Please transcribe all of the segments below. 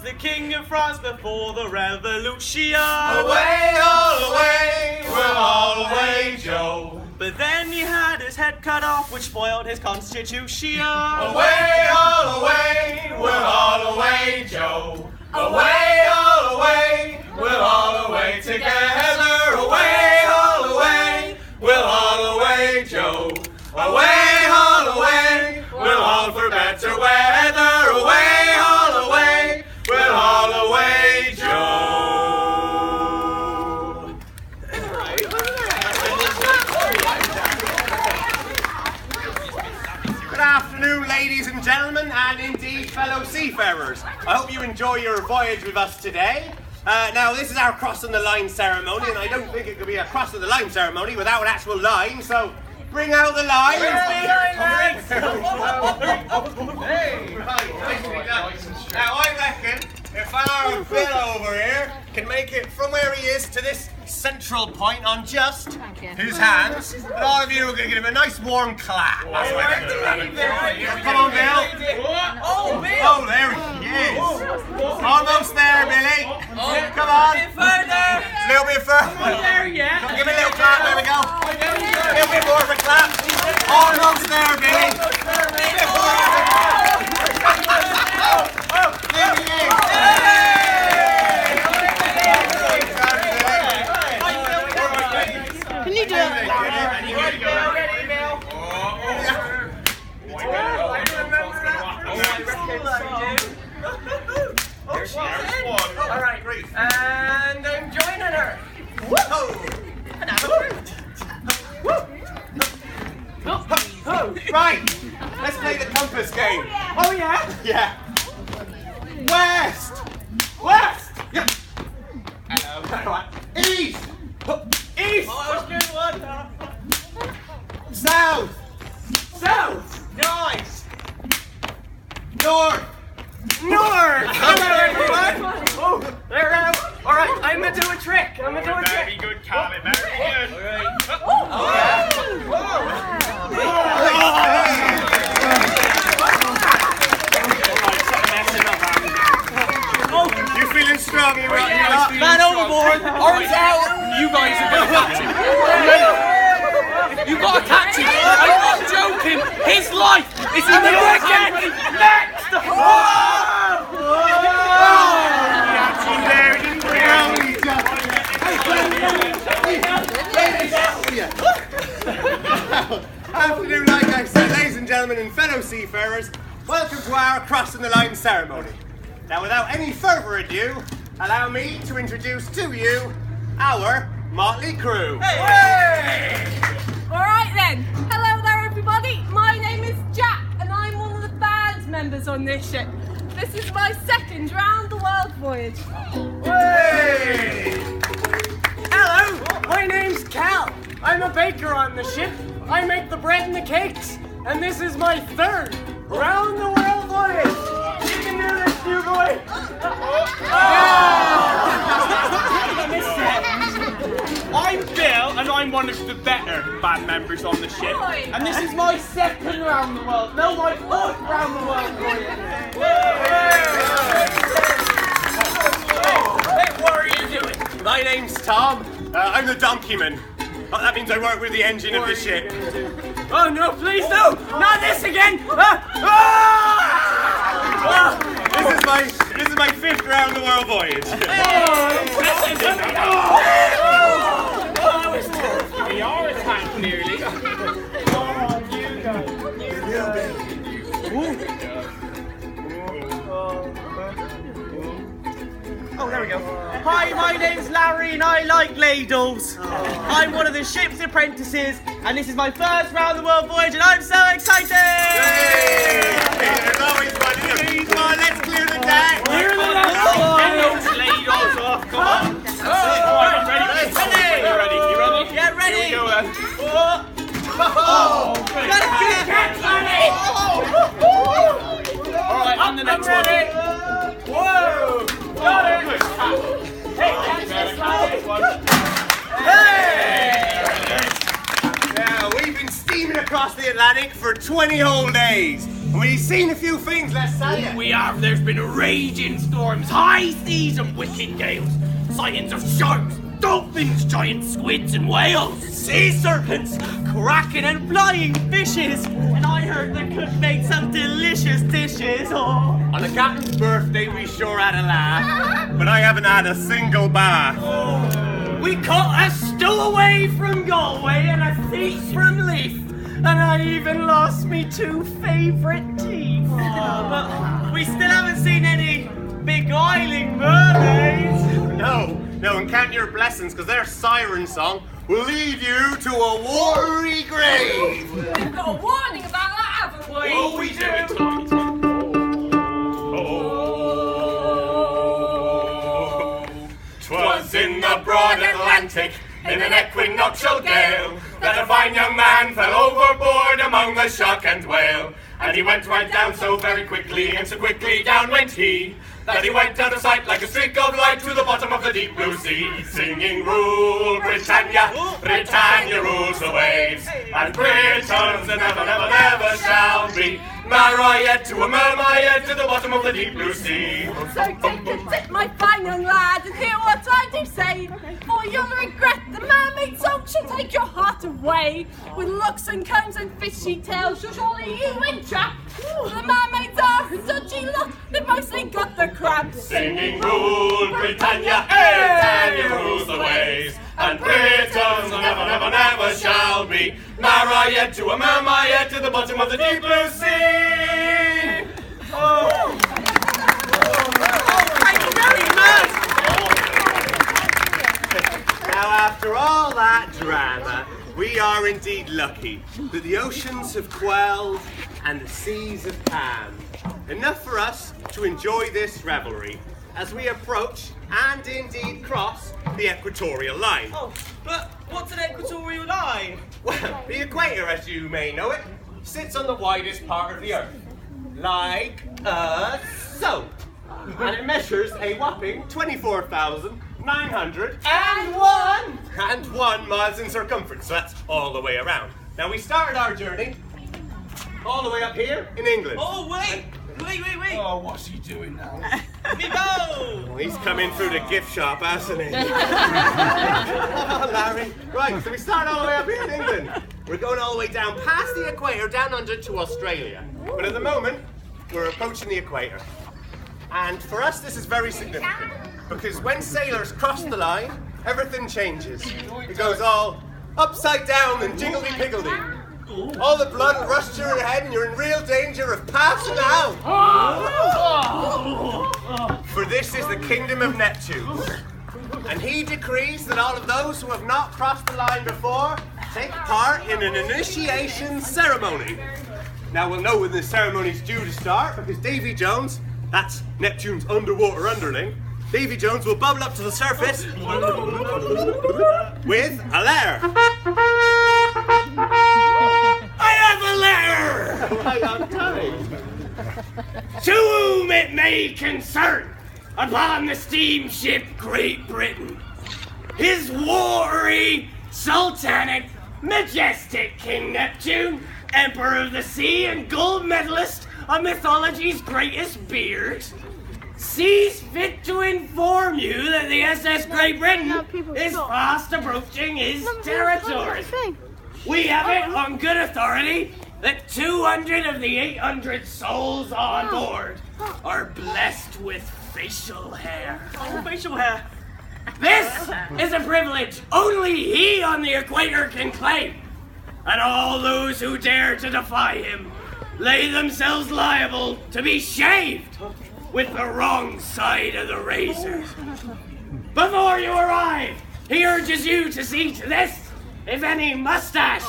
the King of France before the Revolution. Away, all away, we're all away, Joe. But then he had his head cut off, which spoiled his constitution. Away, all away, we're all away, Joe. Away, all away, we'll all away together. Away, all away, we'll all away, Joe. Away, all away, we'll all for better weather. Away, all away, we'll all away, Joe. Good afternoon, ladies and gentlemen, and indeed fellow seafarers. I hope you enjoy your voyage with us today. Now, this is our crossing the line ceremony, and I don't think it could be a crossing the line ceremony without an actual line, so bring out the line. Now, I reckon if our Bill over here can make it from where he is to this central point on just his hands, and all of you are going to give him a nice warm clap. That's what I reckon. Come on, Bill. Oh, Bill! Oh, there he is. Almost there, Billy. Come on. A bit further. A little bit further. Not there yet. Come, give me a little clap. There we go. A little bit more of a clap. Almost there, Billy. There he is. Can you do it? Alright, and I'm joining her. Right, let's play the compass game. Oh yeah? Yeah. West. West. Yeah. Right. East. East. Oh, that was a good one. South. South. Nice. North. North. Hello, everyone. Oh, there we go. All right, I'm gonna do a trick. Very good, Carly. Very good. All right. Oh, you feeling strong? Man overboard. Arms out. You guys are gonna catch him. You gotta catch him. I'm not joking. His life is in the wicket. Next. Afternoon, like I said, ladies and gentlemen and fellow seafarers, welcome to our crossing the line ceremony. Now, without any further ado, allow me to introduce to you our motley crew. Alright then, hello there everybody, my name is Jack and I'm one of the band members on this ship. This is my second round the world voyage. Hey! Hello, my name's Cal. I'm a baker on the ship. I make the bread and the cakes. And this is my third round the world voyage. You can do this, you boy. I'm Bill, and I'm one of the better band members on the ship. And this is my second round the world. No, my fourth round the world. Hey, what are you doing? My name's Tom. I'm the donkeyman. That means I work with the engine of the ship. Oh no, please no! Not this again! This is my fifth round the world voyage. We are a tank, nearly. Oh, there we go. Hi, my name's Larry and I like ladles. I'm one of the ship's apprentices and this is my first round the world voyage and I'm so excited! There's always one here. Come on, let's clear the deck. Clear the deck! Get those ladles off, come on. Alright, ready? You ready? Yeah, ready! Here we go then. Got a good catch, Larry! Alright, on the next one. Whoa! Got it! Hey, catch this, Larry! Hey! Now, we've been steaming across the Atlantic make for 20 whole days. And we've seen a few things, let's say it. We have. There's been raging storms, high seas and wicked gales, sightings of sharks, dolphins, giant squids and whales, sea serpents, kraken and flying fishes. And I heard they could make some delicious dishes. Oh. On the captain's birthday, we sure had a laugh, but I haven't had a single bath. We caught a stowaway from Galway and a thief from Leith. And I even lost me 2 favourite teeth. But we still haven't seen any beguiling mermaids. No, and count your blessings, because their siren song will lead you to a watery grave. We've got a warning about that, haven't we? Oh, we do. Twas in the broad Atlantic, in an equinoctial gale, that a fine young man fell overboard among the shark and whale. And he went right down so very quickly, and so quickly down went he, that he went out of sight like a streak of light to the bottom of the deep blue sea, singing, "Rule Britannia, Britannia rules the waves, and Britons never, never, never shall be. Maria to a mermaid to the bottom of the deep blue sea." So take a tip, my fine young lad, and hear what I do say. For you'll regret the mermaid song shall take your heart away. With looks and combs and fishy tails, shall surely you entrap. The mermaids are a dodgy lot, they've mostly got the crabs. Singing, "Rule Britannia, Britannia rules the waves, and Britons never, never, never shall be. Maria to a mermaid to the bottom of the deep blue sea." Oh. Thank you very much. Now, after all that drama, we are indeed lucky that the oceans have quelled and the seas have calmed. Enough for us to enjoy this revelry as we approach and indeed cross the equatorial line. Oh, but what's an equatorial line? Well, the equator, as you may know it, sits on the widest part of the Earth, like so. And it measures a whopping 24,901 miles in circumference, so that's all the way around. Now, we started our journey all the way up here in England. Oh, wait. Oh, what's he doing now? Me go! Well, he's come in through the gift shop, hasn't he? Oh, Larry. Right, so we start all the way up here in England. We're going all the way down past the equator, down under to Australia. But at the moment, we're approaching the equator. And for us, this is very significant, because when sailors cross the line, everything changes. It goes all upside down and jiggledy-piggledy. All the blood will rush to your head and you're in real danger of passing out. For this is the kingdom of Neptune. And he decrees that all of those who have not crossed the line before take part in an initiation ceremony. Now we'll know when the ceremony's due to start, because Davy Jones, that's Neptune's underwater underling, Davy Jones will bubble up to the surface with a letter. I have a letter! Right on time. To whom it may concern, upon the steamship Great Britain, His watery, sultanic, majestic King Neptune, Emperor of the Sea and gold medalist of mythology's greatest beard, sees fit to inform you that the SS Great Britain is fast approaching his territory. We have it on good authority that 200 of the 800 souls on board are blessed with facial hair. Oh, facial hair. This is a privilege only he on the equator can claim. And all those who dare to defy him lay themselves liable to be shaved with the wrong side of the razor. Before you arrive, he urges you to see to this: if any mustache,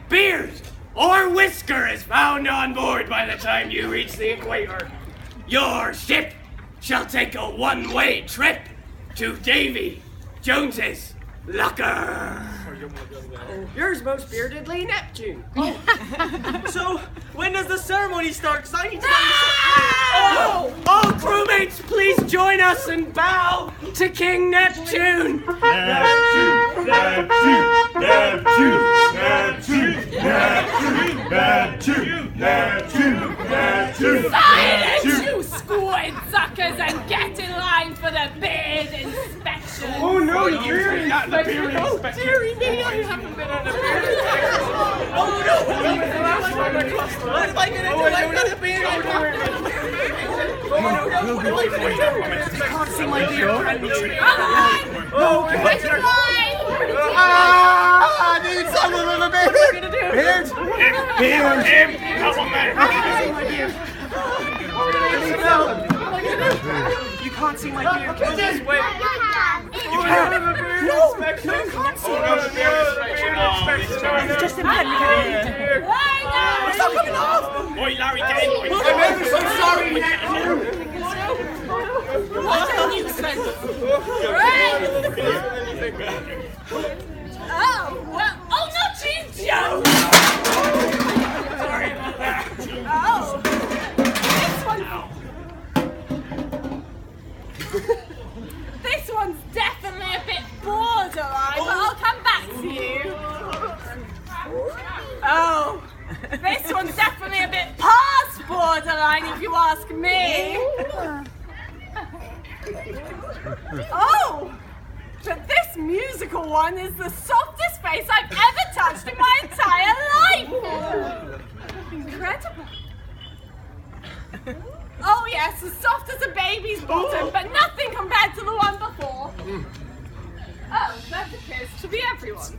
beard, or whisker is found on board by the time you reach the equator, your ship shall take a one-way trip to Davy Jones's locker. Yours most beardedly, Neptune. So, when does the ceremony start? 'Cause I need to All crewmates, please join us and bow to King Neptune. Neptune, Neptune, Neptune, Neptune. Silence, you squid suckers, and get in line for the beard inspection. Oh no, you're not the beard inspection. Dearie me, I haven't been on a beard inspection. Oh no! What am I gonna do? I've got a beard. What am I gonna do? I can't see my beard. Get in line! I need someone with a beard. Beard. Come on, man. You can't see my beard. Just wait. You can't. No, you can't see my beard. It's just impediment. It's not coming off. Boy, Larry, get in. I'm ever so sorry, nephew. What a nuisance! Oh, well, oh, not you, Joe! Sorry about that. Oh, this one's definitely a bit borderline, but I'll come back to you. Oh, this one's definitely a bit past borderline, if you ask me. Oh, but this musical one is the softest face I've ever touched in my entire life. Incredible. Oh yes, as soft as a baby's bottom, but nothing compared to the one before. Oh, that appears to be everyone.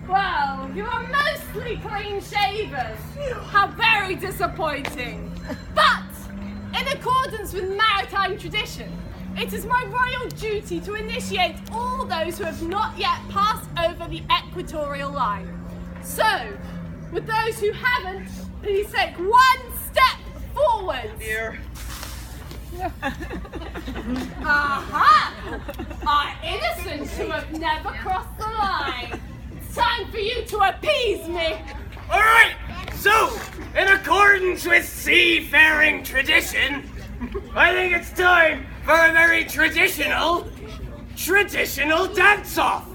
Well, you are mostly clean shaven. How very disappointing. But, in accordance with maritime tradition, it is my royal duty to initiate all those who have not yet passed over the equatorial line. So, with those who haven't, please take one step forward. Dear. Aha! Our innocents who have never crossed the line. It's time for you to appease me. All right. So, in accordance with seafaring tradition, I think it's time for a very traditional dance-off.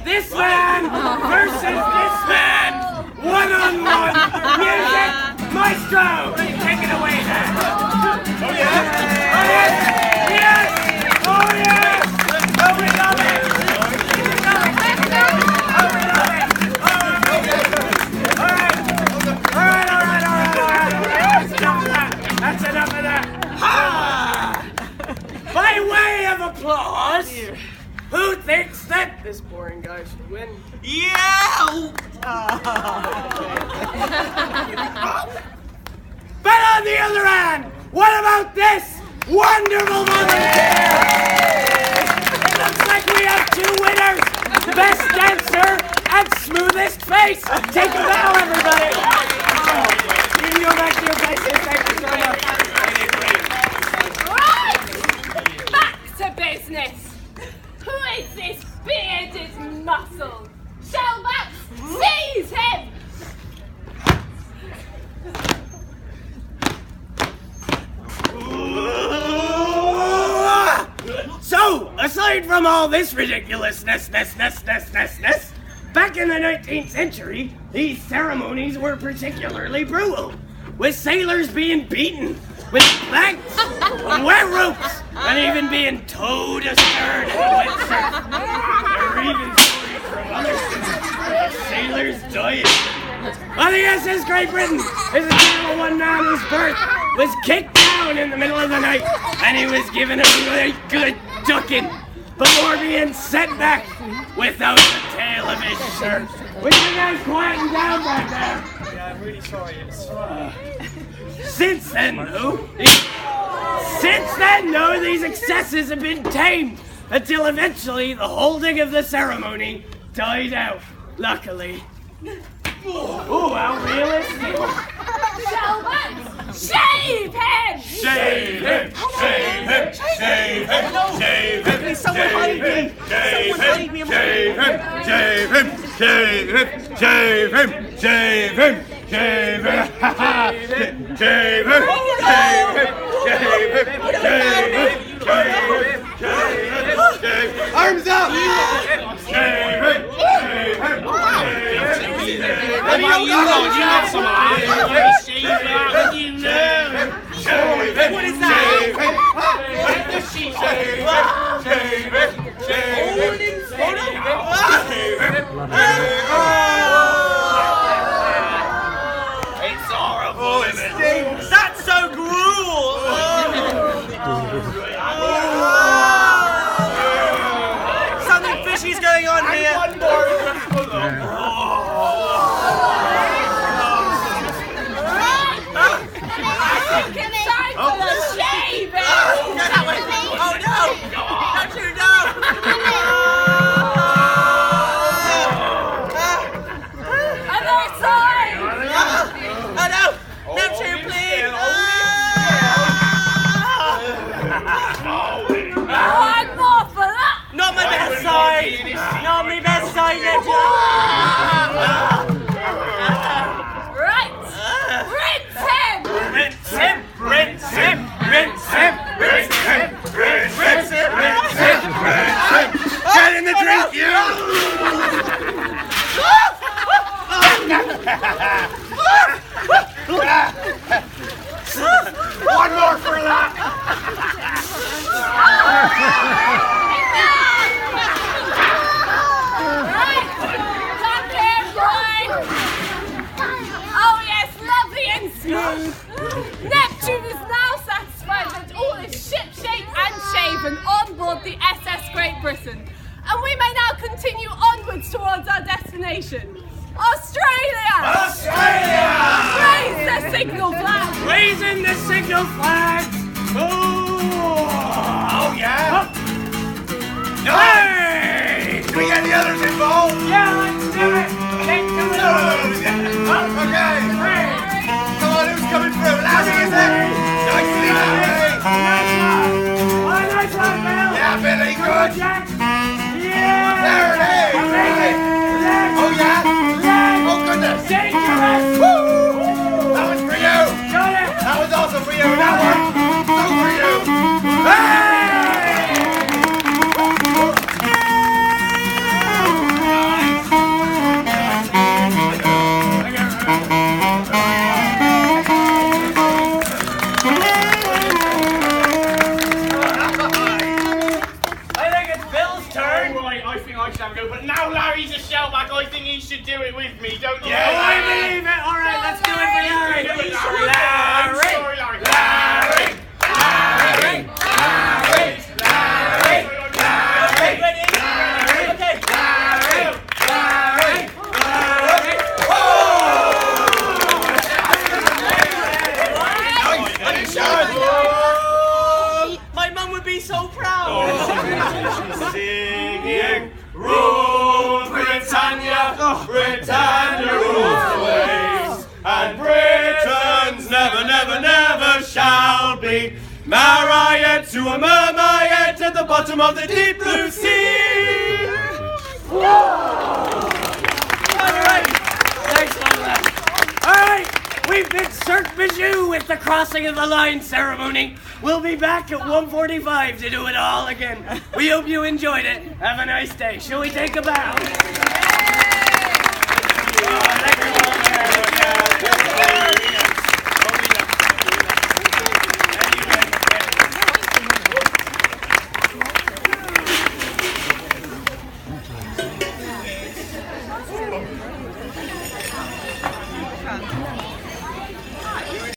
This man versus this man, one-on-one. Music, maestro, take it away then. Oh yeah. Oh yes, yes, oh yes. Oh, we love it. That's enough of that. Ha! By way of applause, who thinks that this boring guy should win? Yeah! But on the other hand, what about this wonderful volunteer? It looks like we have two winners. Best dancer and smoothest face. Take a bow, everybody. You can go back to your places. Thank you so much. Right! Back to business. Who is this bearded muscle? Shellback, seize him! So, aside from all this ridiculousness, back in the 19th century, these ceremonies were particularly brutal, with sailors being beaten with planks and wet ropes, and even being towed astern in wet surf. There are even stories from other cities of sailors dying. On the SS Great Britain, there's a tale of one man whose berth was kicked down in the middle of the night, and he was given a really good ducking before being sent back without the tail of his shirt. Would you guys quieten down back there? Yeah, I'm really sorry. Since then, though, these excesses have been tamed until eventually the holding of the ceremony died out, luckily. Oh, how realistic. Shellback, shave him! Shave him! Shave him! Shave him! Shave him! Please, someone hide me! Someone hide me! Shave him! Shave him! Shave him! Shave him! Shave him! Shave him! Shave him! Shave him! Shave him! Shave him! Shave him! Arms up! Shave him! Shave him! Let me out! on, you have some idea. You know. What is that? It's horrible, isn't it? That's so cruel! Something fishy's going on here. Not my best side, let's go! Right! Rinse him! Rinse him! Rinse him! Rinse him! Rinse him! Rinse him! Rinse him! Rinse him! Get in the drink, you! One more for that! Neptune is now satisfied that all is ship-shape and shaven on board the SS Great Britain, and we may now continue onwards towards our destination, Australia! Australia! Raise the signal flag! Raising the signal flag! Oh yeah! Hey! Can we get the others involved? Yeah, let's do it! Let's do it! Okay! Come on, who's coming through? Larry, is it? Nicely, Larry! Nice one! Oh, nice one, Bill! Yeah, Billy, Come on, good! Jack! Yeah! There it is! Right. Oh yeah! Left. Oh goodness! Dangerous! Woo! That was for you! Got it! That was also for you! That one! So for you! Hey! But now Larry's a shellback, I think he should do it with me, don't you? Yeah, I believe it! Alright, let's do it for Larry! Larry! Larry! My mum would be so proud! Singing, rule Britannia, Britannia rules always, and Britons never, never, never shall be married to a mermaid at the bottom of the deep blue sea. Alright, we've been Circomedia with the crossing of the line ceremony. We'll be back at 1:45 to do it all again. We hope you enjoyed it. Have a nice day. Shall we take a bow?